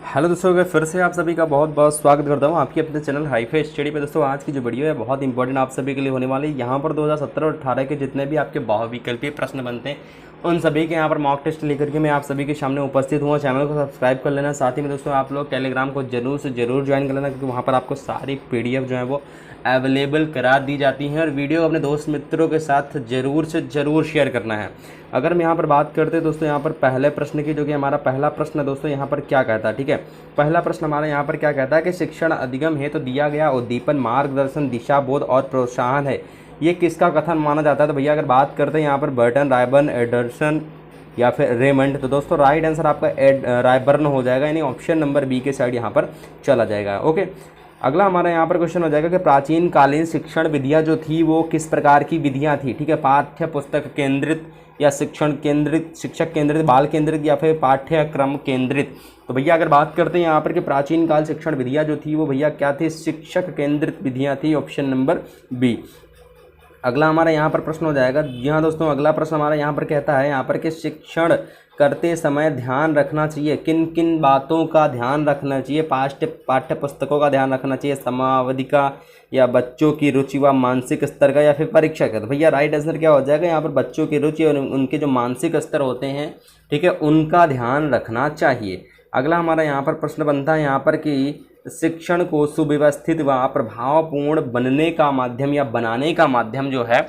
Hello दोस्तों, मैं फिर से आप सभी का बहुत बहुत स्वागत करता हूं आपके अपने चैनल हाईफाई स्टडी पे। दोस्तों आज की जो वीडियो है बहुत इंपॉर्टेंट आप सभी के लिए होने वाली है। यहाँ पर 2017 और 18 के जितने भी आपके बहुविकल्पीय प्रश्न बनते हैं उन सभी के यहाँ पर मॉक टेस्ट लेकर के मैं आप सभी के सामने उपस्थित हुआ। चैनल को सब्सक्राइब कर लेना। साथ ही में दोस्तों आप लोग टेलीग्राम को जरूर से जरूर ज्वाइन कर लेना, क्योंकि वहाँ पर आपको सारी PDF जो है वो अवेलेबल करा दी जाती हैं। और वीडियो अपने दोस्त मित्रों के साथ ज़रूर से ज़रूर शेयर करना है। अगर हम यहाँ पर बात करते हैं दोस्तों यहाँ पर पहले प्रश्न की, जो कि हमारा पहला प्रश्न है दोस्तों, यहाँ पर क्या कहता है, ठीक है। पहला प्रश्न हमारा यहाँ पर क्या कहता है कि शिक्षण अधिगम है तो दिया गया उद्दीपन मार्गदर्शन दिशाबोध और प्रोत्साहन है, ये किसका कथन माना जाता है। तो भैया अगर बात करते हैं यहाँ पर बर्टन, रायबर्न, एडरसन या फिर रेमंड, तो दोस्तों राइट आंसर आपका रायबर्न हो जाएगा, यानी ऑप्शन नंबर बी के साइड यहाँ पर चला जाएगा। ओके, अगला हमारा यहाँ पर क्वेश्चन हो जाएगा कि प्राचीन कालीन शिक्षण विधियाँ जो थी वो किस प्रकार की विधियाँ थी, ठीक है। पाठ्य पुस्तक केंद्रित या शिक्षण केंद्रित, शिक्षक केंद्रित, बाल केंद्रित या फिर पाठ्यक्रम केंद्रित। तो भैया अगर बात करते हैं यहाँ पर कि प्राचीन काल शिक्षण विधियाँ जो थी वो भैया क्या थी, शिक्षक केंद्रित विधियाँ थी, ऑप्शन नंबर बी। अगला हमारा यहाँ पर प्रश्न हो जाएगा, जी हाँ दोस्तों, अगला प्रश्न हमारा यहाँ पर कहता है यहाँ पर कि शिक्षण करते समय ध्यान रखना चाहिए, किन किन बातों का ध्यान रखना चाहिए। पाठ्य पुस्तकों का ध्यान रखना चाहिए, समावधि का, या बच्चों की रुचि व मानसिक स्तर का, या फिर परीक्षा का। तो भैया राइट आंसर क्या हो जाएगा, यहाँ पर बच्चों की रुचि और उनके जो मानसिक स्तर होते हैं, ठीक है, उनका ध्यान रखना चाहिए। अगला हमारा यहाँ पर प्रश्न बनता है यहाँ पर कि शिक्षण को सुव्यवस्थित व प्रभावपूर्ण बनने का माध्यम या बनाने का माध्यम जो है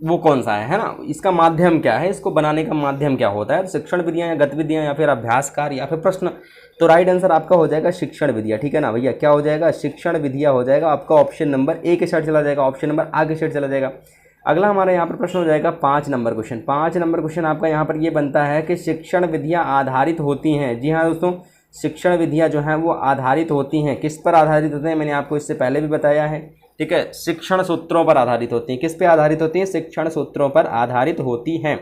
वो कौन सा है ना, इसका माध्यम क्या है, इसको बनाने का माध्यम क्या होता है। शिक्षण विधियाँ या गतिविधियाँ या फिर अभ्यास कार्य या फिर प्रश्न। तो राइट आंसर आपका हो जाएगा शिक्षण विधियाँ, ठीक है ना भैया। क्या हो जाएगा, शिक्षण विधियाँ हो जाएगा आपका, ऑप्शन नंबर ए के साइड चला जाएगा, ऑप्शन नंबर आ के साइड चला जाएगा। अगला हमारा यहाँ पर प्रश्न हो जाएगा 5 नंबर क्वेश्चन। 5 नंबर क्वेश्चन आपका यहाँ पर ये बनता है कि शिक्षण विधियाँ आधारित होती हैं, जी हाँ दोस्तों, शिक्षण विधियाँ जो हैं वो आधारित होती हैं, किस पर आधारित होते हैं, मैंने आपको इससे पहले भी बताया है, ठीक है। शिक्षण सूत्रों पर आधारित होती हैं। किस पे आधारित होती हैं, शिक्षण सूत्रों पर आधारित होती हैं।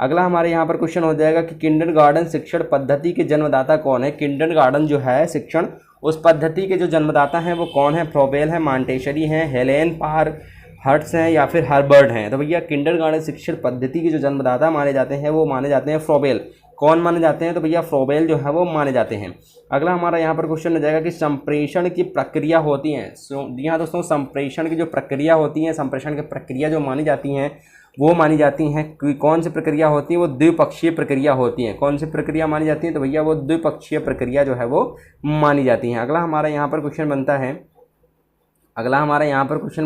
अगला हमारे यहाँ पर क्वेश्चन हो जाएगा कि किंडरगार्टन शिक्षण पद्धति के जन्मदाता कौन है। किंडरगार्टन जो है शिक्षण, उस पद्धति के जो जन्मदाता हैं वो कौन है। फ्रोबेल है, मॉन्टेसरी हैं, हेलेन पार्क हर्ट्स हैं, या फिर हर्बर्ट हैं। तो भैया किंडरगार्टन शिक्षण पद्धति के जो जन्मदाता माने जाते हैं वो माने जाते हैं फ्रोबेल। कौन माने जाते हैं, तो भैया फ्रोबेल जो है वो माने जाते हैं। अगला हमारा यहाँ पर क्वेश्चन हो जाएगा कि संप्रेषण की प्रक्रिया होती है। जी हाँ दोस्तों, संप्रेषण की जो प्रक्रिया होती है, संप्रेषण की प्रक्रिया जो मानी जाती हैं वो मानी जाती हैं कि कौन सी प्रक्रिया होती है, वो द्विपक्षीय प्रक्रिया होती है। कौन सी प्रक्रिया मानी जाती है, तो भैया वो द्विपक्षीय प्रक्रिया जो है वो मानी जाती है। अगला हमारा यहाँ पर क्वेश्चन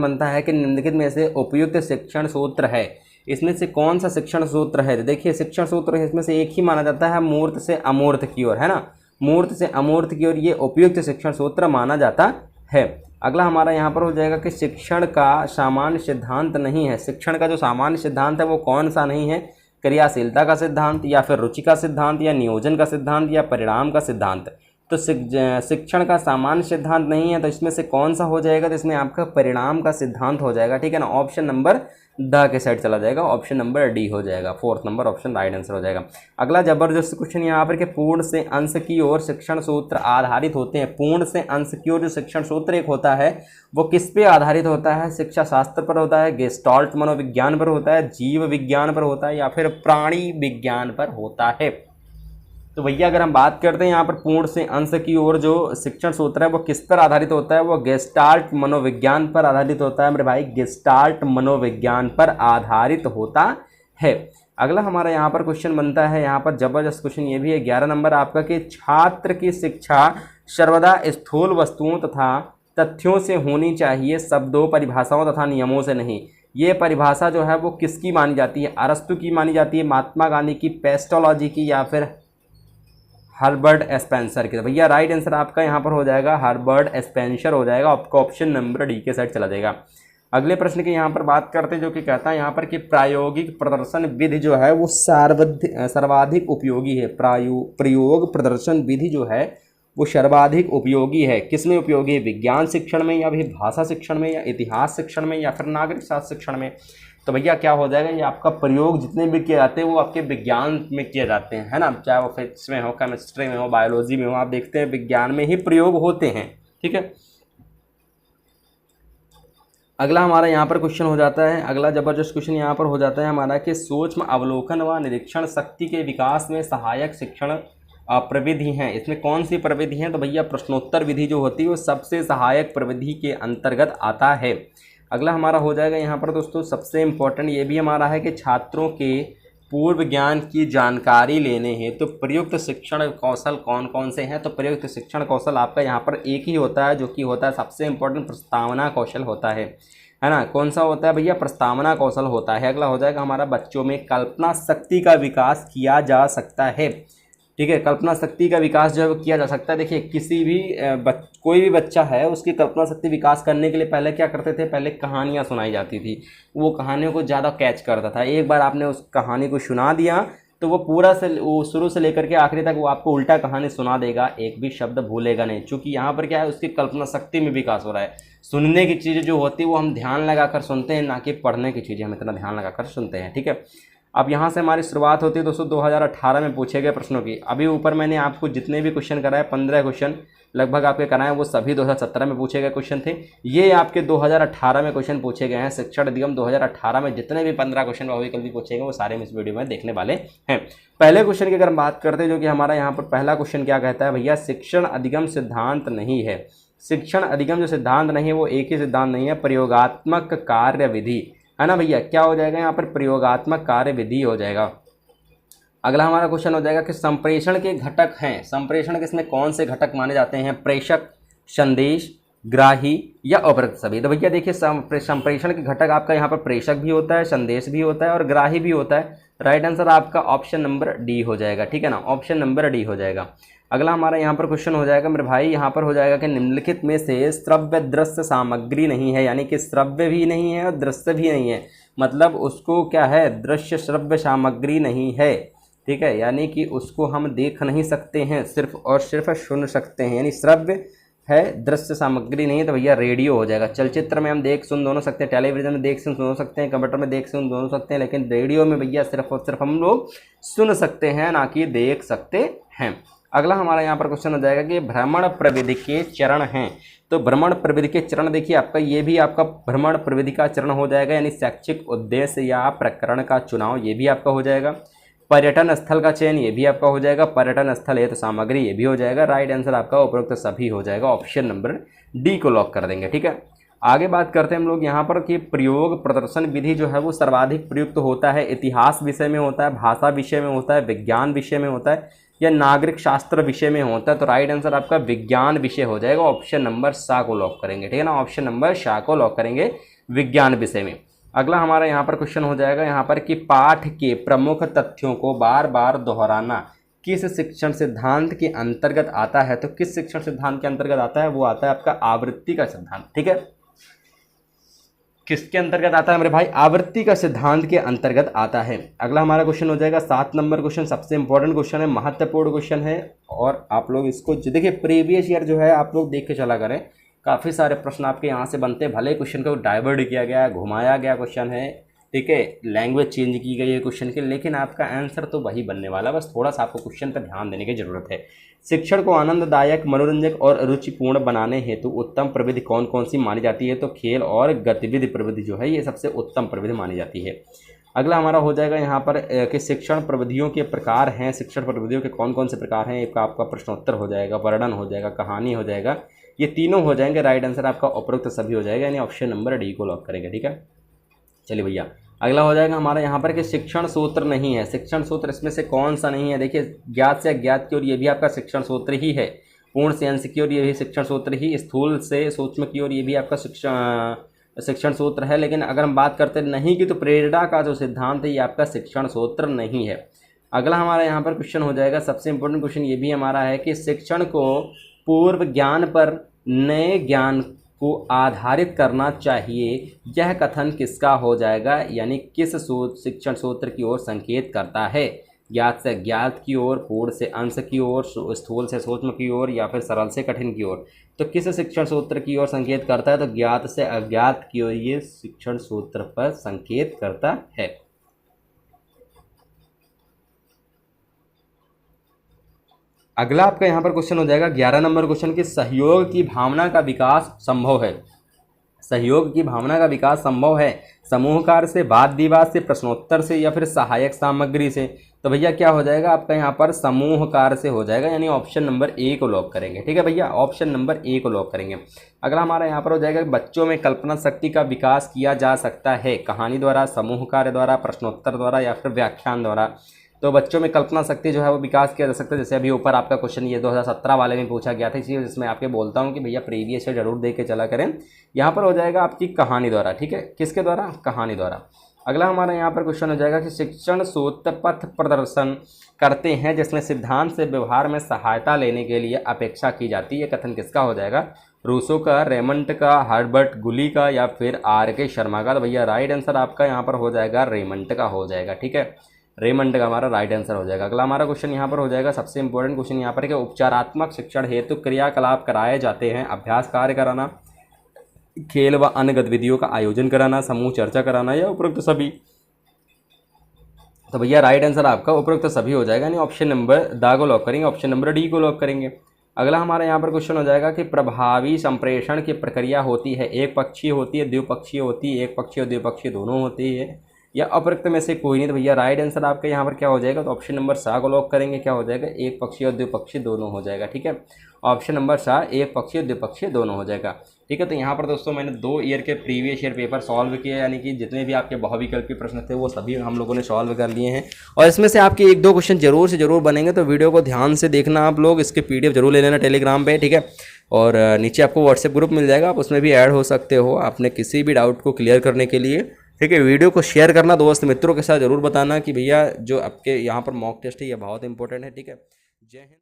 बनता है कि निम्नलिखित में से उपयुक्त शिक्षण सूत्र है, इसमें से कौन सा शिक्षण सूत्र है। तो देखिए शिक्षण सूत्र है, इसमें से एक ही माना जाता है मूर्त से अमूर्त की ओर, है ना, मूर्त से अमूर्त की ओर ये उपयुक्त शिक्षण सूत्र माना जाता है। अगला हमारा यहाँ पर हो जाएगा कि शिक्षण का सामान्य सिद्धांत नहीं है। शिक्षण का जो सामान्य सिद्धांत है वो कौन सा नहीं है, क्रियाशीलता का सिद्धांत, या फिर रुचि का सिद्धांत, या नियोजन का सिद्धांत, या परिणाम का सिद्धांत। तो शिक्षण का सामान्य सिद्धांत नहीं है, तो इसमें से कौन सा हो जाएगा, तो इसमें आपका परिणाम का सिद्धांत हो जाएगा, ठीक है ना। ऑप्शन नंबर द के साइड चला जाएगा, ऑप्शन नंबर डी हो जाएगा, 4th number option right answer हो जाएगा। अगला जबरदस्त क्वेश्चन यहाँ पर कि पूर्ण से अंश की ओर शिक्षण सूत्र आधारित होते हैं। पूर्ण से अंश की ओर जो शिक्षण सूत्र एक होता है वो किस पे आधारित होता है, शिक्षा शास्त्र पर होता है, गेस्टाल्ट मनोविज्ञान पर होता है, जीव विज्ञान पर होता है, या फिर प्राणी विज्ञान पर होता है। तो भैया अगर हम बात करते हैं यहाँ पर पूर्ण से अंश की ओर जो शिक्षण सूत्र है वो किस पर आधारित होता है, वो गेस्टाल्ट मनोविज्ञान पर आधारित होता है मेरे भाई, गेस्टाल्ट मनोविज्ञान पर आधारित होता है। अगला हमारा यहाँ पर क्वेश्चन बनता है, यहाँ पर जबरदस्त क्वेश्चन ये भी है 11 नंबर आपका, कि छात्र की शिक्षा सर्वदा स्थूल वस्तुओं तथा तथ्यों से होनी चाहिए, शब्दों, परिभाषाओं तथा नियमों से नहीं। ये परिभाषा जो है वो किसकी मानी जाती है, अरस्तु की मानी जाती है, महात्मा गांधी की, पेस्टोलॉजी की, या फिर हर्बर्ट स्पेंसर की। तो भैया राइट आंसर आपका यहाँ पर हो जाएगा हर्बर्ट स्पेंसर हो जाएगा, आपका ऑप्शन नंबर डी के साइड चला जाएगा। अगले प्रश्न की यहाँ पर बात करते हैं, जो कि कहता है यहाँ पर कि प्रायोगिक प्रदर्शन विधि जो है वो सर्वाधिक उपयोगी है। प्रयोग प्रदर्शन विधि जो है वो सर्वाधिक उपयोगी है, किसमें उपयोगी है, विज्ञान शिक्षण में, या फिर भाषा शिक्षण में, या इतिहास शिक्षण में, या फिर नागरिक शास्त्र शिक्षण में। तो भैया क्या हो जाएगा, ये आपका प्रयोग जितने भी किए जाते हैं वो आपके विज्ञान में किए जाते हैं, है ना, चाहे वो फिजिक्स में हो, केमिस्ट्री में हो, बायोलॉजी में हो, आप देखते हैं विज्ञान में ही प्रयोग होते हैं, ठीक है। अगला हमारा यहाँ पर क्वेश्चन हो जाता है, अगला जबरदस्त क्वेश्चन यहाँ पर हो जाता है हमारा कि सूक्ष्म अवलोकन व निरीक्षण शक्ति के विकास में सहायक शिक्षण प्रविधि हैं, इसमें कौन सी प्रविधि हैं? तो भैया प्रश्नोत्तर विधि जो होती है वो सबसे सहायक प्रविधि के अंतर्गत आता है। अगला हमारा हो जाएगा यहाँ पर दोस्तों सबसे इम्पोर्टेंट ये भी हमारा है कि छात्रों के पूर्व ज्ञान की जानकारी लेने हेतु तो प्रयुक्त शिक्षण कौशल कौन कौन से हैं? तो प्रयुक्त शिक्षण कौशल आपका यहाँ पर एक ही होता है, जो कि होता है सबसे इम्पोर्टेंट प्रस्तावना कौशल होता है ना। कौन सा होता है भैया? प्रस्तावना कौशल होता है। अगला हो जाएगा हमारा बच्चों में कल्पना शक्ति का विकास किया जा सकता है। ठीक है, कल्पना शक्ति का विकास जो है वो किया जा सकता है। देखिए किसी भी कोई भी बच्चा है उसकी कल्पना शक्ति विकास करने के लिए पहले क्या करते थे? पहले कहानियाँ सुनाई जाती थी, वो कहानियों को ज़्यादा कैच करता था। एक बार आपने उस कहानी को सुना दिया तो वो पूरा से वो शुरू से लेकर के आखिरी तक वो आपको उल्टा कहानी सुना देगा, एक भी शब्द भूलेगा नहीं। क्योंकि यहाँ पर क्या है, उसकी कल्पना शक्ति में विकास हो रहा है। सुनने की चीज़ें जो होती है वो हम ध्यान लगाकर सुनते हैं, ना कि पढ़ने की चीज़ें हम इतना ध्यान लगाकर सुनते हैं। ठीक है, अब यहाँ से हमारी शुरुआत होती है दोस्तों 2018 में पूछे गए प्रश्नों की। अभी ऊपर मैंने आपको जितने भी क्वेश्चन कराए 15 क्वेश्चन लगभग आपके कराए वो सभी 2017 में पूछे गए क्वेश्चन थे। ये आपके 2018 में क्वेश्चन पूछे गए हैं। शिक्षण अधिगम 2018 में जितने भी 15 क्वेश्चन भी पूछे गए वो सारे हम इस वीडियो में देखने वाले हैं। पहले क्वेश्चन की अगर हम बात करते हैं, जो कि हमारा यहाँ पर पहला क्वेश्चन क्या कहता है भैया? शिक्षण अधिगम सिद्धांत नहीं है। शिक्षण अधिगम जो सिद्धांत नहीं है वो एक ही सिद्धांत नहीं है, प्रयोगात्मक कार्य विधि है ना भैया। क्या हो जाएगा यहाँ पर? प्रयोगात्मक कार्य विधि हो जाएगा। अगला हमारा क्वेश्चन हो जाएगा कि संप्रेषण के घटक हैं। संप्रेषण के इसमें कौन से घटक माने जाते हैं? प्रेषक, संदेश, ग्राही या उपरोक्त सभी। तो भैया देखिए संप्रेषण के घटक आपका यहाँ पर प्रेषक भी होता है, संदेश भी होता है और ग्राही भी होता है। राइट आंसर आपका ऑप्शन नंबर डी हो जाएगा। ठीक है ना, ऑप्शन नंबर डी हो जाएगा। अगला हमारा यहाँ पर क्वेश्चन हो जाएगा मेरे भाई, यहाँ पर हो जाएगा कि निम्नलिखित में से श्रव्य दृश्य सामग्री नहीं है, यानी कि श्रव्य भी नहीं है और दृश्य भी नहीं है। मतलब उसको क्या है? दृश्य श्रव्य सामग्री नहीं है। ठीक है, यानी कि उसको हम देख नहीं सकते हैं, सिर्फ और सिर्फ सुन सकते हैं। यानी श्रव्य है, दृश्य सामग्री नहीं है। तो भैया रेडियो हो जाएगा। चलचित्र में हम देख सुन दोनों सकते हैं, टेलीविजन में देख सुन सकते हैं, कंप्यूटर में देख सुन दोनों सकते हैं, लेकिन रेडियो में भैया सिर्फ और सिर्फ हम लोग सुन सकते हैं, ना कि देख सकते हैं। अगला हमारा यहाँ पर क्वेश्चन हो जाएगा कि भ्रमण प्रविधि के चरण हैं। तो भ्रमण प्रविधि के चरण देखिए आपका, ये भी आपका भ्रमण प्रविधि का चरण हो जाएगा, यानी शैक्षिक उद्देश्य या प्रकरण का चुनाव, ये भी आपका हो जाएगा। पर्यटन स्थल का चयन, ये भी आपका हो जाएगा। पर्यटन स्थल है तो सामग्री, ये भी हो जाएगा। राइट आंसर आपका उपरोक्त सभी हो जाएगा। ऑप्शन नंबर डी को लॉक कर देंगे। ठीक है, आगे बात करते हैं हम लोग यहाँ पर कि प्रयोग प्रदर्शन विधि जो है वो सर्वाधिक प्रयुक्त होता है इतिहास विषय में होता है, भाषा विषय में होता है, विज्ञान विषय में होता है या नागरिक शास्त्र विषय में होता है। तो राइट आंसर आपका विज्ञान विषय हो जाएगा। ऑप्शन नंबर सा को लॉक करेंगे। ठीक है ना, ऑप्शन नंबर सा को लॉक करेंगे विज्ञान विषय में। अगला हमारा यहाँ पर क्वेश्चन हो जाएगा यहाँ पर कि पाठ के प्रमुख तथ्यों को बार बार दोहराना किस शिक्षण सिद्धांत के अंतर्गत आता है? तो किस शिक्षण सिद्धांत के अंतर्गत आता है? वो आता है आपका आवृत्ति का सिद्धांत। ठीक है, किसके अंतर्गत आता है मेरे भाई? आवृत्ति का सिद्धांत के अंतर्गत आता है। अगला हमारा क्वेश्चन हो जाएगा 7 नंबर क्वेश्चन, सबसे इंपॉर्टेंट क्वेश्चन है, महत्वपूर्ण क्वेश्चन है। और आप लोग इसको देखिए प्रीवियस ईयर जो है आप लोग देख के चला करें, काफ़ी सारे प्रश्न आपके यहाँ से बनते हैं। भले क्वेश्चन को डाइवर्ट किया गया है, घुमाया गया क्वेश्चन है, ठीक है, लैंग्वेज चेंज की गई है क्वेश्चन की, लेकिन आपका आंसर तो वही बनने वाला। बस थोड़ा सा आपको क्वेश्चन पर ध्यान देने की जरूरत है। शिक्षण को आनंददायक, मनोरंजक और रुचिपूर्ण बनाने हेतु उत्तम प्रविधि कौन कौन सी मानी जाती है? तो खेल और गतिविधि प्रविधि जो है ये सबसे उत्तम प्रविधि मानी जाती है। अगला हमारा हो जाएगा यहाँ पर कि शिक्षण प्रविधियों के प्रकार हैं। शिक्षण प्रविधियों के कौन कौन से प्रकार हैं? एक आपका प्रश्नोत्तर हो जाएगा, वर्णन हो जाएगा, कहानी हो जाएगा, ये तीनों हो जाएंगे। राइट आंसर आपका उपरोक्त सभी हो जाएगा, यानी ऑप्शन नंबर डी को लॉक करेंगे। ठीक है, चलिए भैया अगला हो जाएगा हमारा यहाँ पर कि शिक्षण सूत्र नहीं है। शिक्षण सूत्र इसमें से कौन सा नहीं है? देखिए ज्ञात से अज्ञात की ओर ये भी आपका शिक्षण सूत्र ही है, पूर्ण से अंश की ओर ये भी शिक्षण सूत्र ही, स्थूल से सूक्ष्म की ओर ये भी आपका शिक्षण सूत्र है। लेकिन अगर हम बात करते नहीं की, तो प्रेरणा का जो सिद्धांत है ये आपका शिक्षण सूत्र नहीं है। अगला हमारा यहाँ पर क्वेश्चन हो जाएगा, सबसे इंपॉर्टेंट क्वेश्चन ये भी हमारा है कि शिक्षण को पूर्व ज्ञान पर नए ज्ञान को आधारित करना चाहिए, यह कथन किसका हो जाएगा? यानी किस शिक्षण सूत्र की ओर संकेत करता है? ज्ञात से अज्ञात की ओर, पूर्ण से अंश की ओर, स्थूल से सूक्ष्म की ओर या फिर सरल से कठिन की ओर? तो किस शिक्षण सूत्र की ओर संकेत करता है? तो ज्ञात से अज्ञात की ओर ये शिक्षण सूत्र पर संकेत करता है। अगला आपका यहाँ पर क्वेश्चन हो जाएगा 11 नंबर क्वेश्चन कि सहयोग की भावना का विकास संभव है। सहयोग की भावना का विकास संभव है। समूहकार से, वाद विवाद से, प्रश्नोत्तर से या फिर सहायक सामग्री से। तो भैया क्या हो जाएगा आपका यहाँ पर समूहकार से हो जाएगा, यानी ऑप्शन नंबर ए को लॉक करेंगे। ठीक है भैया, ऑप्शन नंबर ए को लॉक करेंगे। अगला हमारा यहाँ पर हो जाएगा बच्चों में कल्पना शक्ति का विकास किया जा सकता है कहानी द्वारा, समूह कार्य द्वारा, प्रश्नोत्तर द्वारा या फिर व्याख्यान द्वारा। तो बच्चों में कल्पना शक्ति जो है वो विकास किया जा सकता है। जैसे अभी ऊपर आपका क्वेश्चन ये 2017 वाले में पूछा गया था, इसलिए जिसमें आपके बोलता हूँ कि भैया प्रीवियस ईयर जरूर दे के चला करें। यहाँ पर हो जाएगा आपकी कहानी द्वारा। ठीक है, किसके द्वारा? कहानी द्वारा। अगला हमारा यहाँ पर क्वेश्चन हो जाएगा कि शिक्षण सूत्र पथ प्रदर्शन करते हैं जिसमें सिद्धांत से व्यवहार में सहायता लेने के लिए अपेक्षा की जाती है। कथन किसका हो जाएगा? रूसो का, रेमंड का, हर्बर्ट गुली का या फिर R.K. शर्मा का। तो भैया राइट आंसर आपका यहाँ पर हो जाएगा रेमंड का हो जाएगा। ठीक है, रेमंड का हमारा राइट आंसर हो जाएगा। अगला हमारा क्वेश्चन यहाँ पर हो जाएगा सबसे इंपॉर्टेंट क्वेश्चन यहाँ पर कि उपचारात्मक शिक्षण हेतु क्रियाकलाप कराए जाते हैं। अभ्यास कार्य कराना, खेल व अन्य गतिविधियों का आयोजन कराना, समूह चर्चा कराना या उपरोक्त सभी। तो भैया राइट आंसर आपका उपरोक्त सभी हो जाएगा, यानी ऑप्शन नंबर द को लॉक करेंगे, ऑप्शन नंबर डी को लॉक करेंगे। अगला हमारा यहाँ पर क्वेश्चन हो जाएगा कि प्रभावी संप्रेषण की प्रक्रिया होती है, एक पक्षीय होती है, द्विपक्षीय होती है, एक पक्षीय और द्विपक्षीय दोनों होती है, या अप्रयुक्त में से कोई नहीं। तो भैया राइट आंसर आपका यहाँ पर क्या हो जाएगा? तो ऑप्शन नंबर सा को लॉक करेंगे। क्या हो जाएगा? एक पक्षीय और द्विपक्षीय दोनों हो जाएगा। ठीक है, ऑप्शन नंबर सा एक पक्षीय और द्विपक्षीय दोनों हो जाएगा। ठीक है, तो यहाँ पर दोस्तों मैंने 2 ईयर के प्रीवियस ईयर पेपर सॉल्व किए, यानी कि जितने भी आपके बहुविकल्पी प्रश्न थे वो सभी हम लोगों ने सॉल्व कर लिए हैं। और इसमें से आपके 1-2 क्वेश्चन जरूर से जरूर बनेंगे, तो वीडियो को ध्यान से देखना आप लोग। इसके PDF जरूर ले लेना टेलीग्राम पे। ठीक है, और नीचे आपको व्हाट्सएप ग्रुप मिल जाएगा, आप उसमें भी ऐड हो सकते हो अपने किसी भी डाउट को क्लियर करने के लिए। ठीक है, वीडियो को शेयर करना, दोस्त मित्रों के साथ जरूर बताना कि भैया जो आपके यहाँ पर मॉक टेस्ट है ये बहुत इंपॉर्टेंट है। ठीक है, जय हिंद।